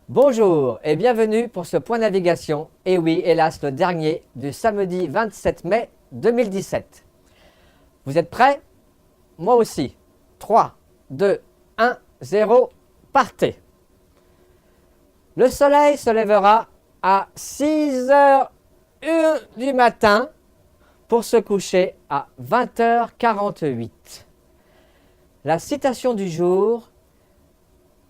Bonjour et bienvenue pour ce point navigation, et oui, hélas, le dernier du samedi 27 mai 2017. Vous êtes prêts? Moi aussi. 3, 2, 1, 0, partez! Le soleil se lèvera à 6h01 du matin pour se coucher à 20h48. La citation du jour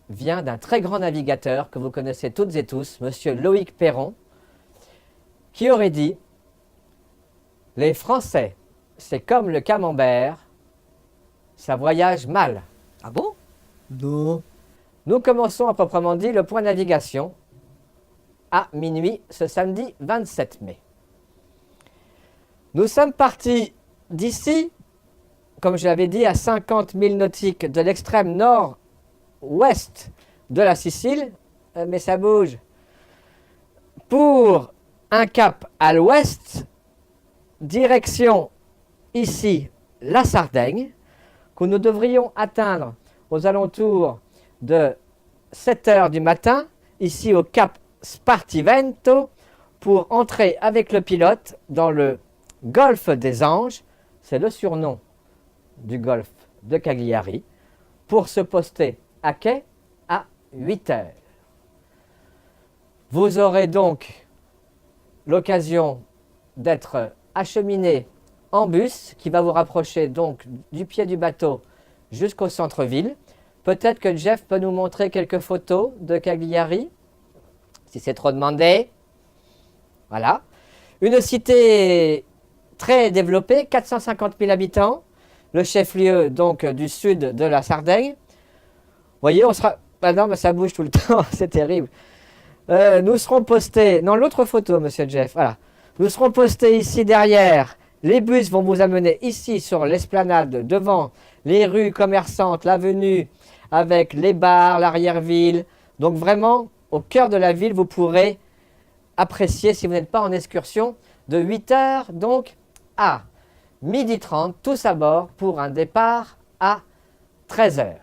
vient d'un très grand navigateur que vous connaissez toutes et tous, monsieur Loïc Perron, qui aurait dit « Les Français, c'est comme le camembert, ça voyage mal. » Ah bon? Non. Nous commençons à proprement dit le point navigation à minuit ce samedi 27 mai. Nous sommes partis d'ici, comme je l'avais dit, à 50 milles nautiques de l'extrême nord-ouest de la Sicile, mais ça bouge, pour un cap à l'ouest, direction ici la Sardaigne, que nous devrions atteindre aux alentours de 7 h du matin, ici au cap Spartivento, pour entrer avec le pilote dans le golfe des Anges, c'est le surnom du golfe de Cagliari, pour se poster à quai à 8 h. Vous aurez donc l'occasion d'être acheminé en bus qui va vous rapprocher donc du pied du bateau jusqu'au centre-ville. Peut-être que Jeff peut nous montrer quelques photos de Cagliari, si c'est trop demandé. Voilà. Une cité très développée, 450 000 habitants, le chef-lieu donc du sud de la Sardaigne. Vous voyez, on sera... Ah non, mais ça bouge tout le temps, c'est terrible. Nous serons postés... Non, l'autre photo, monsieur Jeff, voilà. Nous serons postés ici derrière. Les bus vont vous amener ici sur l'esplanade, devant les rues commerçantes, l'avenue, avec les bars, l'arrière-ville. Donc vraiment, au cœur de la ville, vous pourrez apprécier, si vous n'êtes pas en excursion, de 8 h donc à 12h30, tous à bord pour un départ à 13 h.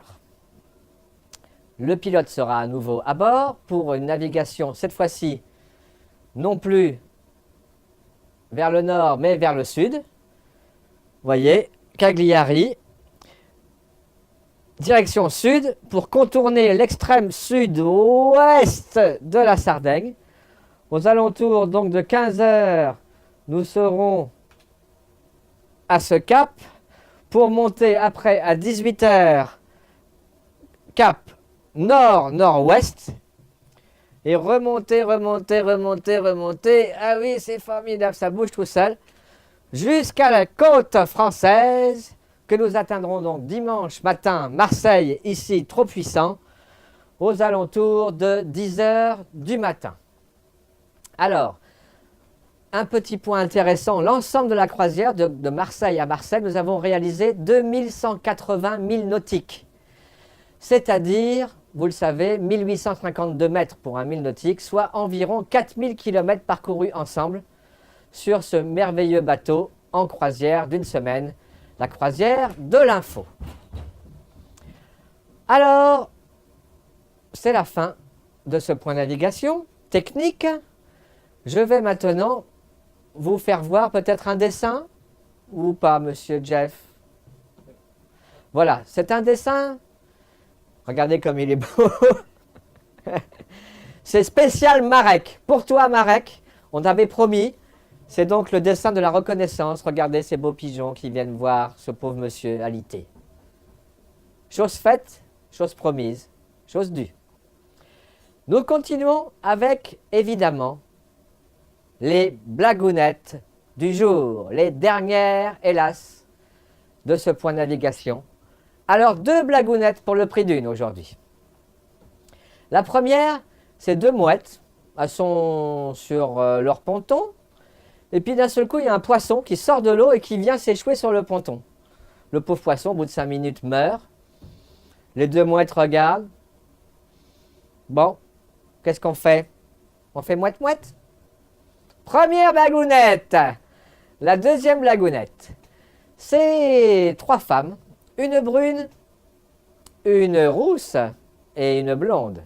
Le pilote sera à nouveau à bord pour une navigation, cette fois-ci, non plus vers le nord, mais vers le sud. Vous voyez, Cagliari, direction sud, pour contourner l'extrême sud-ouest de la Sardaigne. Aux alentours donc de 15 h, nous serons à ce cap, pour monter après à 18 h, cap nord-nord-ouest, et remonter. Ah oui, c'est formidable, ça bouge tout seul, jusqu'à la côte française, que nous atteindrons donc dimanche matin, Marseille, ici, trop puissant, aux alentours de 10 h du matin. Alors, un petit point intéressant, l'ensemble de la croisière de Marseille à Marseille, nous avons réalisé 2180 milles nautiques. C'est-à-dire, vous le savez, 1852 mètres pour un mille nautique, soit environ 4000 km parcourus ensemble sur ce merveilleux bateau en croisière d'une semaine, la croisière de l'info. Alors, c'est la fin de ce point navigation technique. Je vais maintenant vous faire voir peut-être un dessin, ou pas, monsieur Jeff? Voilà, c'est un dessin. Regardez comme il est beau. C'est spécial Marek. Pour toi, Marek, on t'avait promis. C'est donc le dessin de la reconnaissance. Regardez ces beaux pigeons qui viennent voir ce pauvre monsieur alité. Chose faite, chose promise, chose due. Nous continuons avec, évidemment, les blagounettes du jour, les dernières, hélas, de ce point navigation. Alors, 2 blagounettes pour le prix d'une aujourd'hui. La première, c'est 2 mouettes. Elles sont sur leur ponton. Et puis d'un seul coup, il y a un poisson qui sort de l'eau et qui vient s'échouer sur le ponton. Le pauvre poisson, au bout de 5 minutes, meurt. Les 2 mouettes regardent. Bon, qu'est-ce qu'on fait? On fait mouette-mouette? Première blagounette. La deuxième blagounette. C'est 3 femmes, une brune, une rousse et une blonde,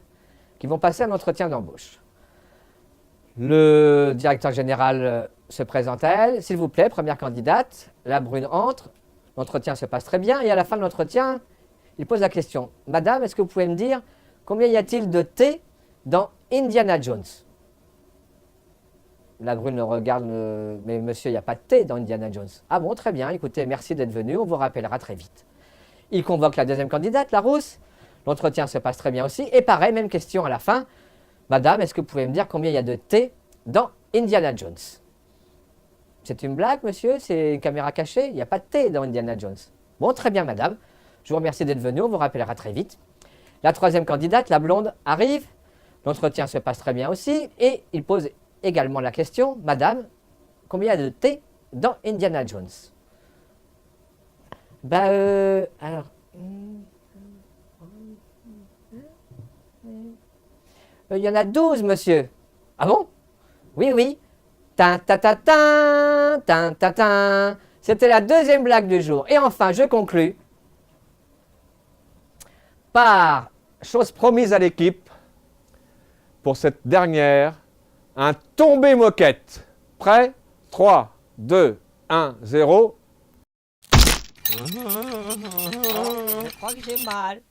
qui vont passer un entretien d'embauche. Le directeur général se présente à elle. S'il vous plaît, première candidate. La brune entre. L'entretien se passe très bien. Et à la fin de l'entretien, il pose la question. Madame, est-ce que vous pouvez me dire combien y a-t-il de thé dans Indiana Jones? La brune le regarde. Mais monsieur, il n'y a pas de thé dans Indiana Jones. Ah bon, très bien. Écoutez, merci d'être venu. On vous rappellera très vite. Il convoque la deuxième candidate, la rousse. L'entretien se passe très bien aussi. Et pareil, même question à la fin. Madame, est-ce que vous pouvez me dire combien il y a de thé dans Indiana Jones? C'est une blague, monsieur? C'est une caméra cachée? Il n'y a pas de thé dans Indiana Jones. Bon, très bien, madame. Je vous remercie d'être venu. On vous rappellera très vite. La troisième candidate, la blonde, arrive. L'entretien se passe très bien aussi. Et il pose également la question. Madame, combien il y a de thé dans Indiana Jones? Alors... il y en a 12, monsieur. Ah bon? Oui, oui. Tin, ta, ta, tin, tin, ta, tin. C'était la deuxième blague du jour. Et enfin, je conclus par, chose promise à l'équipe, pour cette dernière, un tombé moquette. Prêt? 3, 2, 1, 0. je crois que j'ai mal.